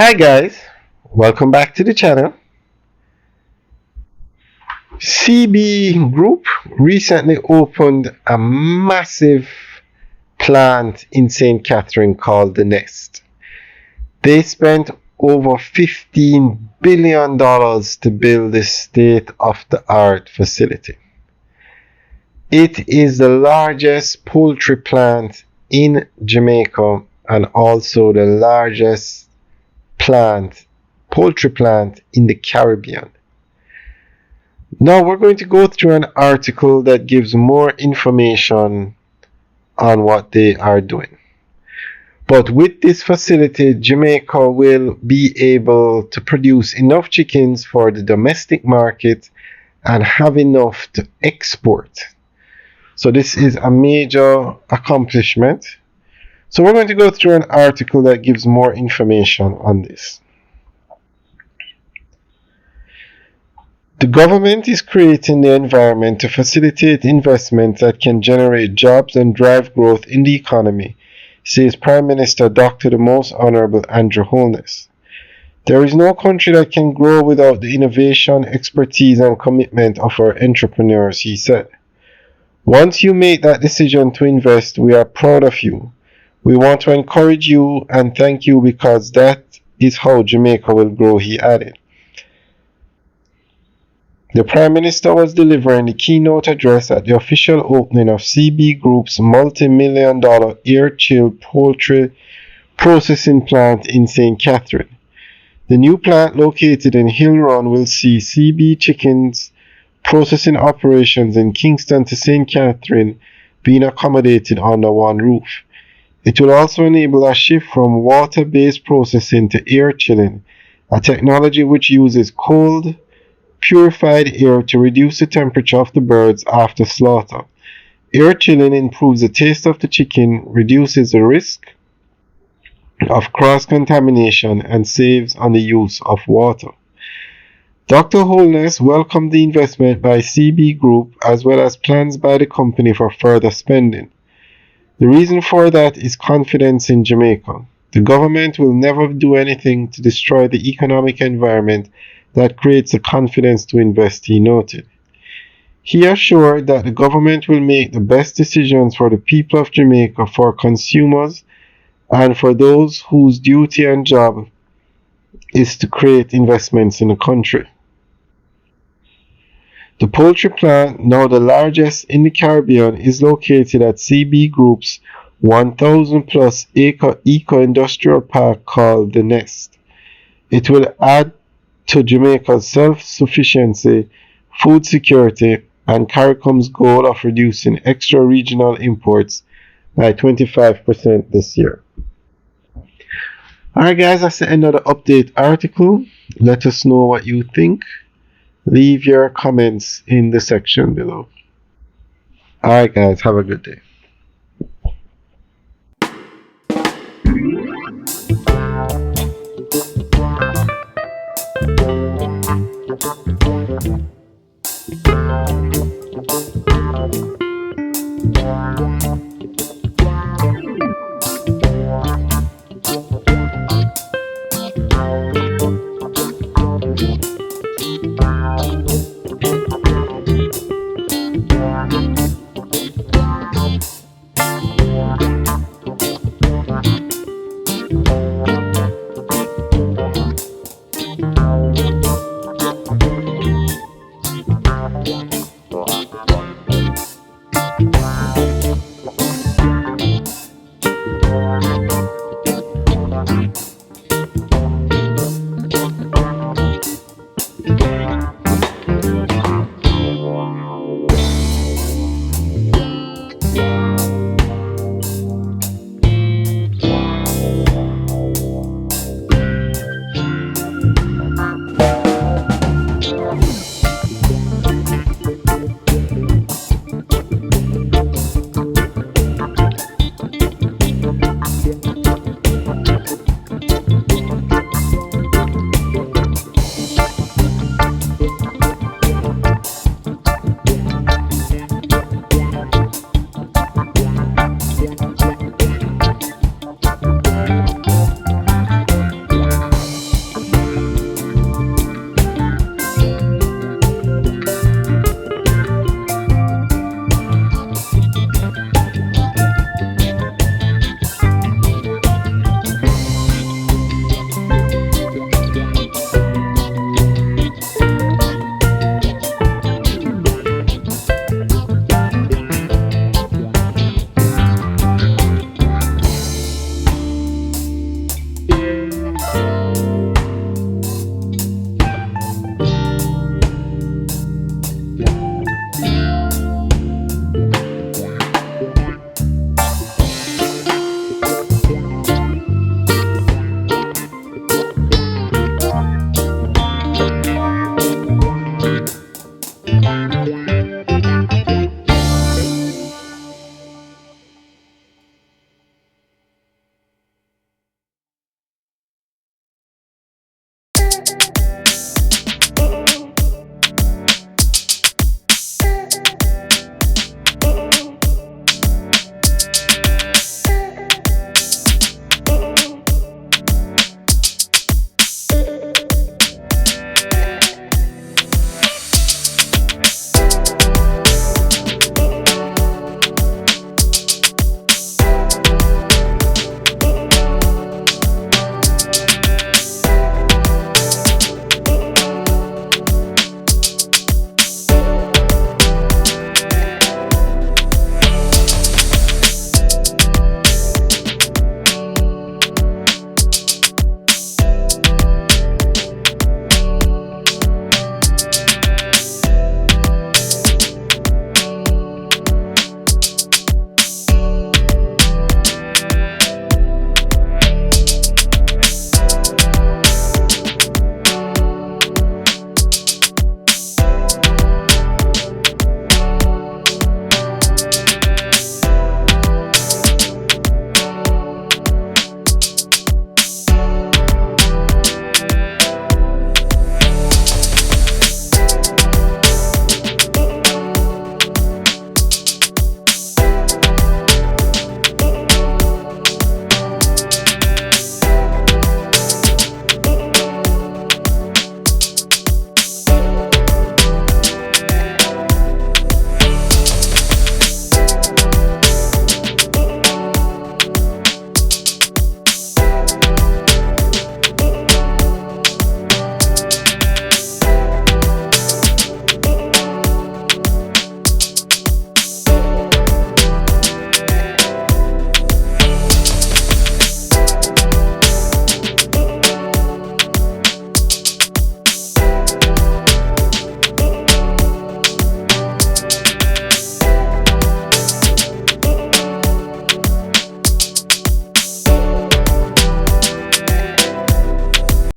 Hi guys, welcome back to the channel. CB Group recently opened a massive plant in St. Catherine called The Nest. They spent over $15 billion to build this state-of-the-art facility. It is the largest poultry plant in Jamaica and also the largest poultry plant in the Caribbean. Now we're going to go through an article that gives more information on what they are doing. But with this facility, Jamaica will be able to produce enough chickens for the domestic market and have enough to export. So this is a major accomplishment. So we're going to go through an article that gives more information on this. The government is creating the environment to facilitate investment that can generate jobs and drive growth in the economy, says Prime Minister Dr. the Most Honorable Andrew Holness. There is no country that can grow without the innovation, expertise, and commitment of our entrepreneurs, he said. Once you make that decision to invest, we are proud of you. We want to encourage you and thank you because that is how Jamaica will grow, he added. The Prime Minister was delivering the keynote address at the official opening of CB Group's multi-million-dollar air-chilled poultry processing plant in St. Catherine. The new plant located in Hill Run will see CB Chicken's processing operations in Kingston to St. Catherine being accommodated under one roof. It will also enable a shift from water-based processing to air chilling, a technology which uses cold, purified air to reduce the temperature of the birds after slaughter. Air chilling improves the taste of the chicken, reduces the risk of cross-contamination, and saves on the use of water. Dr. Holness welcomed the investment by CB Group as well as plans by the company for further spending. The reason for that is confidence in Jamaica. The government will never do anything to destroy the economic environment that creates the confidence to invest, he noted. He assured that the government will make the best decisions for the people of Jamaica, for consumers, and for those whose duty and job is to create investments in the country. The poultry plant, now the largest in the Caribbean, is located at CB Group's 1,000-plus acre eco-industrial park called The Nest. It will add to Jamaica's self-sufficiency, food security, and CARICOM's goal of reducing extra-regional imports by 25% this year. Alright guys, that's the end of the update article. Let us know what you think. Leave your comments in the section below. Alright guys, have a good day.